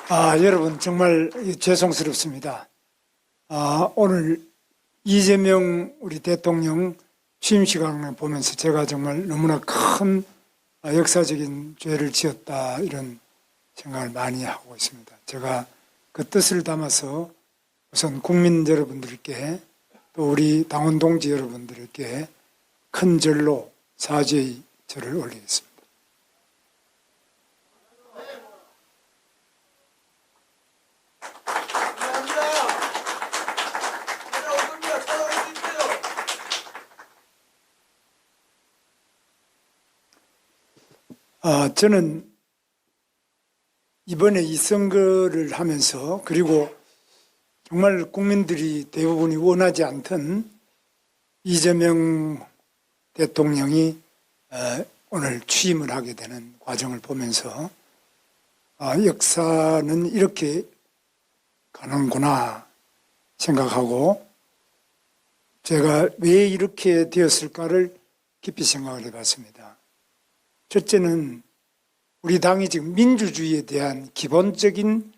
여러분 정말 죄송스럽습니다. 오늘 이재명 우리 대통령 취임 시간을 보면서 제가 정말 너무나 큰 역사적인 죄를 지었다 이런 생각을 많이 하고 있습니다. 제가 그 뜻을 담아서 우선 국민 여러분들께 또 우리 당원 동지 여러분들께 큰 절로 사죄의 절을 올리겠습니다. 저는 이번에 이 선거를 하면서 그리고 정말 국민들이 대부분이 원하지 않던 이재명 대통령이 오늘 취임을 하게 되는 과정을 보면서 역사는 이렇게 가는구나 생각하고 제가 왜 이렇게 되었을까를 깊이 생각을 해봤습니다. 첫째는 우리 당이 지금 민주주의에 대한 기본적인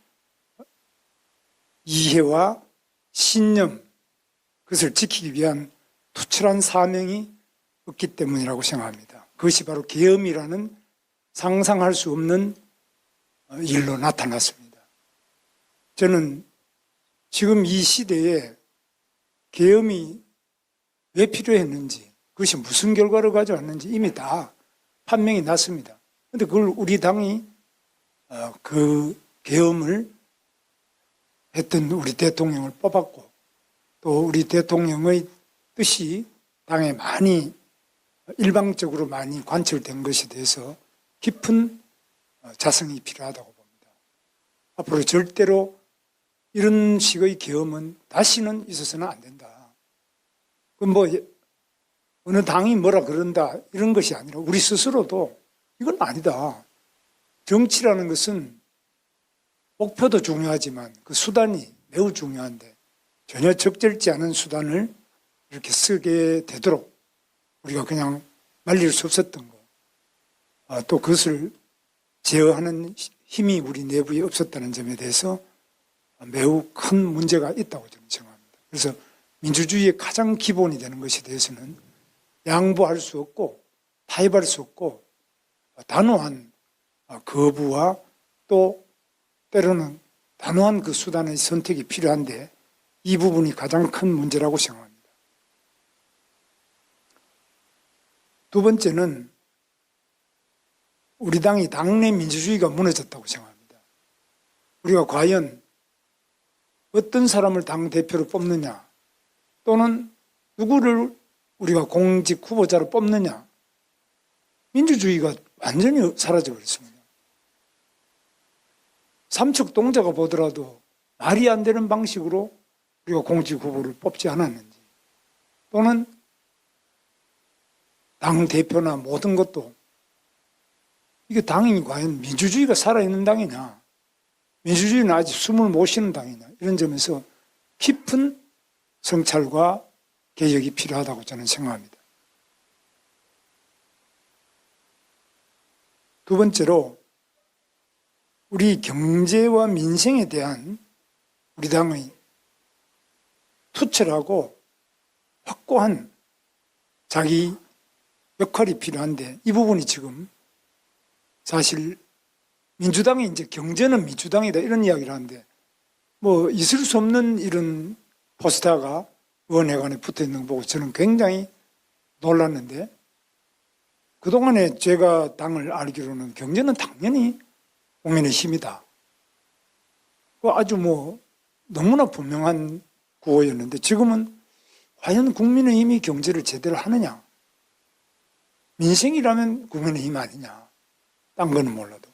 이해와 신념, 그것을 지키기 위한 투철한 사명이 없기 때문이라고 생각합니다. 그것이 바로 계엄이라는 상상할 수 없는 일로 나타났습니다. 저는 지금 이 시대에 계엄이 왜 필요했는지, 그것이 무슨 결과를 가져왔는지 이미 다 판명이 났습니다. 그런데 그걸 우리 당이 그 계엄을 했던 우리 대통령을 뽑았고 또 우리 대통령의 뜻이 당에 많이 일방적으로 많이 관철된 것에 대해서 깊은 자성이 필요하다고 봅니다. 앞으로 절대로 이런 식의 계엄은 다시는 있어서는 안 된다. 그건 뭐 어느 당이 뭐라 그런다 이런 것이 아니라 우리 스스로도 이건 아니다. 정치라는 것은 목표도 중요하지만 그 수단이 매우 중요한데 전혀 적절치 않은 수단을 이렇게 쓰게 되도록 우리가 그냥 말릴 수 없었던 거, 또 그것을 제어하는 힘이 우리 내부에 없었다는 점에 대해서 매우 큰 문제가 있다고 저는 생각합니다. 그래서 민주주의의 가장 기본이 되는 것에 대해서는 양보할 수 없고 타협할 수 없고 단호한 거부와 또 때로는 단호한 그 수단의 선택이 필요한데 이 부분이 가장 큰 문제라고 생각합니다. 두 번째는 우리 당이 당내 민주주의가 무너졌다고 생각합니다. 우리가 과연 어떤 사람을 당대표로 뽑느냐 또는 누구를 우리가 공직 후보자로 뽑느냐 민주주의가 완전히 사라져버렸습니다. 삼척동자가 보더라도 말이 안 되는 방식으로 우리가 공직 후보를 뽑지 않았는지 또는 당대표나 모든 것도 이게 당이 과연 민주주의가 살아있는 당이냐 민주주의는 아직 숨을 못 쉬는 당이냐 이런 점에서 깊은 성찰과 개혁이 필요하다고 저는 생각합니다. 두 번째로 우리 경제와 민생에 대한 우리 당의 투철하고 확고한 자기 역할이 필요한데 이 부분이 지금 사실 민주당이 이제 경제는 민주당이다 이런 이야기를 하는데 뭐 있을 수 없는 이런 포스터가 의원회관에 붙어 있는 거 보고 저는 굉장히 놀랐는데 그동안에 제가 당을 알기로는 경제는 당연히 국민의힘이다. 아주 뭐 너무나 분명한 구호였는데 지금은 과연 국민의힘이 경제를 제대로 하느냐? 민생이라면 국민의힘 아니냐? 딴 거는 몰라도.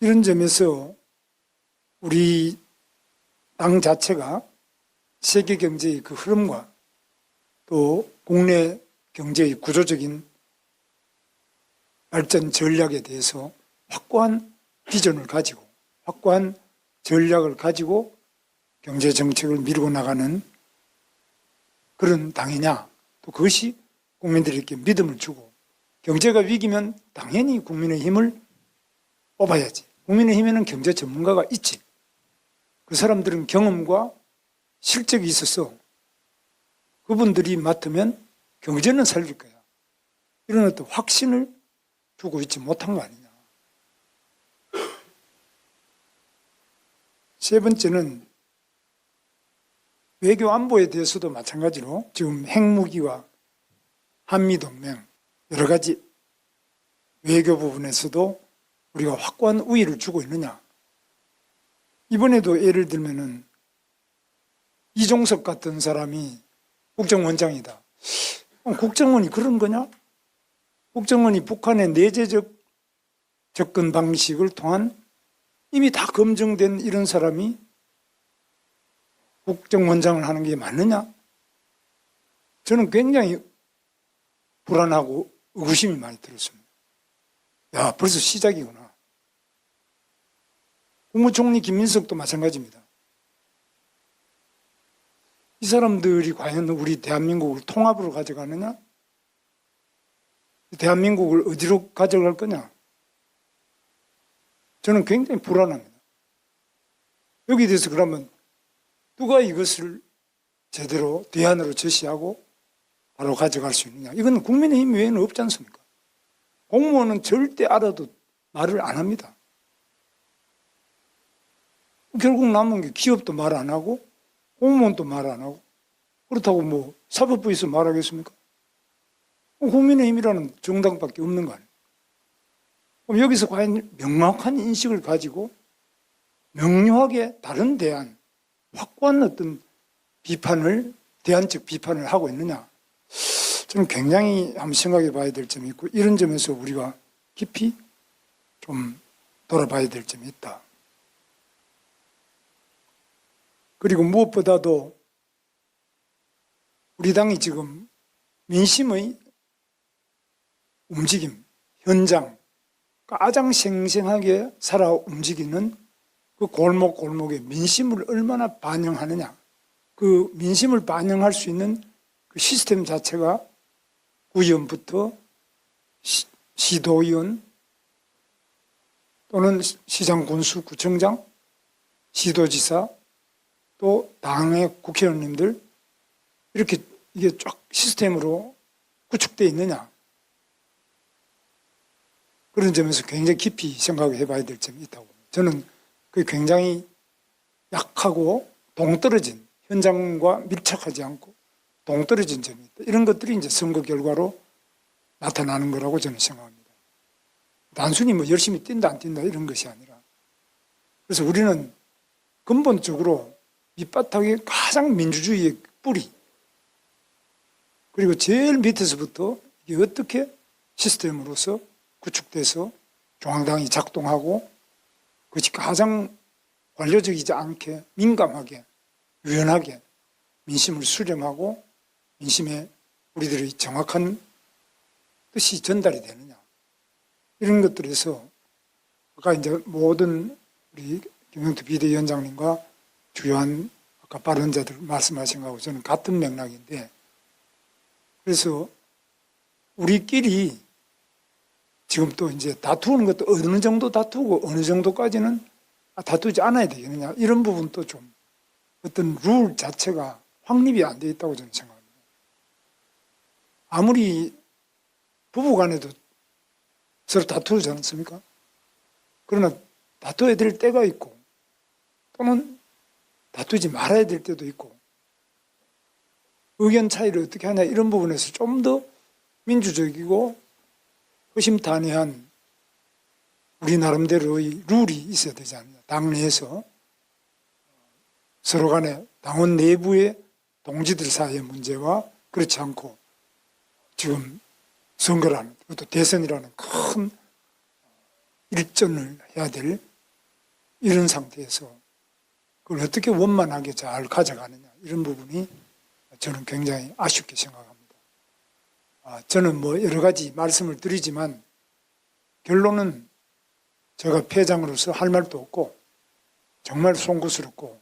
이런 점에서 우리 당 자체가 세계 경제의 그 흐름과 또 국내 경제의 구조적인 발전 전략에 대해서 확고한 비전을 가지고 확고한 전략을 가지고 경제 정책을 밀고 나가는 그런 당이냐 또 그것이 국민들에게 믿음을 주고 경제가 위기면 당연히 국민의힘을 뽑아야지. 국민의힘에는 경제 전문가가 있지. 그 사람들은 경험과 실적이 있어서 그분들이 맡으면 경제는 살릴 거야. 이런 어떤 확신을 주고 있지 못한 거 아니냐. 세 번째는 외교 안보에 대해서도 마찬가지로 지금 핵무기와 한미동맹 여러 가지 외교 부분에서도 우리가 확고한 우위를 주고 있느냐. 이번에도 예를 들면은 이종석 같은 사람이 국정원장이다. 국정원이 그런 거냐? 국정원이 북한의 내재적 접근 방식을 통한 이미 다 검증된 이런 사람이 국정원장을 하는 게 맞느냐? 저는 굉장히 불안하고 의구심이 많이 들었습니다. 야, 벌써 시작이구나. 국무총리 김민석도 마찬가지입니다. 이 사람들이 과연 우리 대한민국을 통합으로 가져가느냐? 대한민국을 어디로 가져갈 거냐? 저는 굉장히 불안합니다. 여기에 대해서 그러면 누가 이것을 제대로 대안으로 제시하고 바로 가져갈 수 있느냐? 이건 국민의힘 외에는 없지 않습니까? 공무원은 절대 알아도 말을 안 합니다. 결국 남은 게 기업도 말 안 하고 공무원도 말 안 하고 그렇다고 뭐 사법부에서 말하겠습니까? 국민의힘이라는 정당밖에 없는 거 아니에요. 그럼 여기서 과연 명확한 인식을 가지고 명료하게 다른 대안, 확고한 어떤 비판을, 대안적 비판을 하고 있느냐. 저는 굉장히 한번 생각해 봐야 될 점이 있고 이런 점에서 우리가 깊이 좀 돌아봐야 될 점이 있다. 그리고 무엇보다도 우리 당이 지금 민심의 움직임, 현장, 가장 생생하게 살아 움직이는 그 골목골목의 민심을 얼마나 반영하느냐. 그 민심을 반영할 수 있는 그 시스템 자체가 구의원부터 시도의원 또는 시장 군수 구청장, 시도지사 또 당의 국회의원님들 이렇게 이게 쫙 시스템으로 구축되어 있느냐. 그런 점에서 굉장히 깊이 생각해 봐야 될 점이 있다고. 저는 그게 굉장히 약하고 동떨어진, 현장과 밀착하지 않고 동떨어진 점이 있다. 이런 것들이 이제 선거 결과로 나타나는 거라고 저는 생각합니다. 단순히 뭐 열심히 뛴다 안 뛴다 이런 것이 아니라. 그래서 우리는 근본적으로 밑바닥에 가장 민주주의의 뿌리, 그리고 제일 밑에서부터 이게 어떻게 시스템으로서 구축돼서 중앙당이 작동하고 그것이 가장 관료적이지 않게 민감하게 유연하게 민심을 수렴하고 민심에 우리들의 정확한 뜻이 전달이 되느냐. 이런 것들에서 아까 이제 모든 우리 김영투 비대위원장님과 주요한 아까 발언자들 말씀하신 거하고 저는 같은 맥락인데 그래서 우리끼리 지금 또 이제 다투는 것도 어느 정도 다투고 어느 정도까지는 다투지 않아야 되겠느냐 이런 부분도 좀 어떤 룰 자체가 확립이 안 돼 있다고 저는 생각합니다. 아무리 부부간에도 서로 다투지 않습니까? 그러나 다투어야 될 때가 있고 또는 다투지 말아야 될 때도 있고 의견 차이를 어떻게 하냐 이런 부분에서 좀 더 민주적이고 허심탄회한 우리 나름대로의 룰이 있어야 되지 않느냐. 당내에서 서로 간에 당원 내부의 동지들 사이의 문제와 그렇지 않고 지금 선거라는 그것도 대선이라는 큰 일전을 해야 될 이런 상태에서 그걸 어떻게 원만하게 잘 가져가느냐 이런 부분이 저는 굉장히 아쉽게 생각합니다. 저는 뭐 여러 가지 말씀을 드리지만 결론은 제가 패장으로서 할 말도 없고 정말 송구스럽고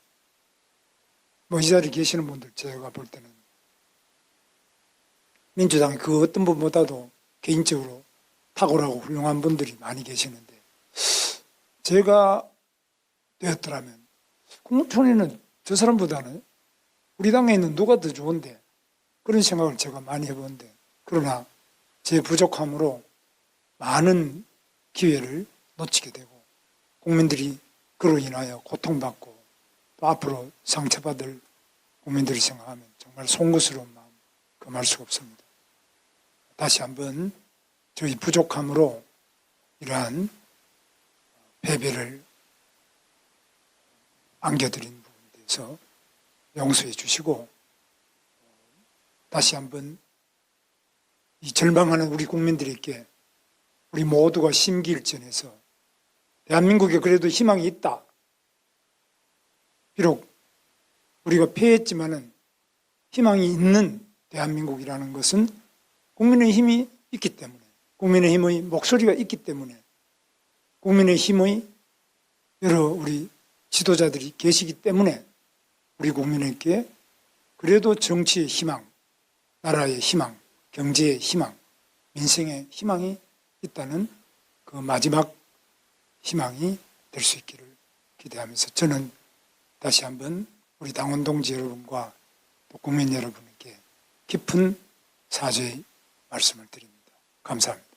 뭐 이 자리에 계시는 분들 제가 볼 때는 민주당의 그 어떤 분보다도 개인적으로 탁월하고 훌륭한 분들이 많이 계시는데 제가 되었더라면 국무총리는 저 사람보다는 우리 당에 있는 누가 더 좋은데, 그런 생각을 제가 많이 해보는데, 그러나 제 부족함으로 많은 기회를 놓치게 되고 국민들이 그로 인하여 고통받고 또 앞으로 상처받을 국민들을 생각하면 정말 송구스러운 마음 금할 수가 없습니다. 다시 한번 저희 부족함으로 이러한 패배를 안겨드린 부분에 대해서 용서해 주시고, 다시 한번 이 절망하는 우리 국민들에게 우리 모두가 심기일전해서 대한민국에 그래도 희망이 있다. 비록 우리가 패했지만은 희망이 있는 대한민국이라는 것은 국민의힘이 있기 때문에, 국민의힘의 목소리가 있기 때문에, 국민의힘의 여러 우리 지도자들이 계시기 때문에 우리 국민에게 그래도 정치의 희망, 나라의 희망, 경제의 희망, 민생의 희망이 있다는 그 마지막 희망이 될 수 있기를 기대하면서, 저는 다시 한번 우리 당원 동지 여러분과 또 국민 여러분에게 깊은 사죄의 말씀을 드립니다. 감사합니다.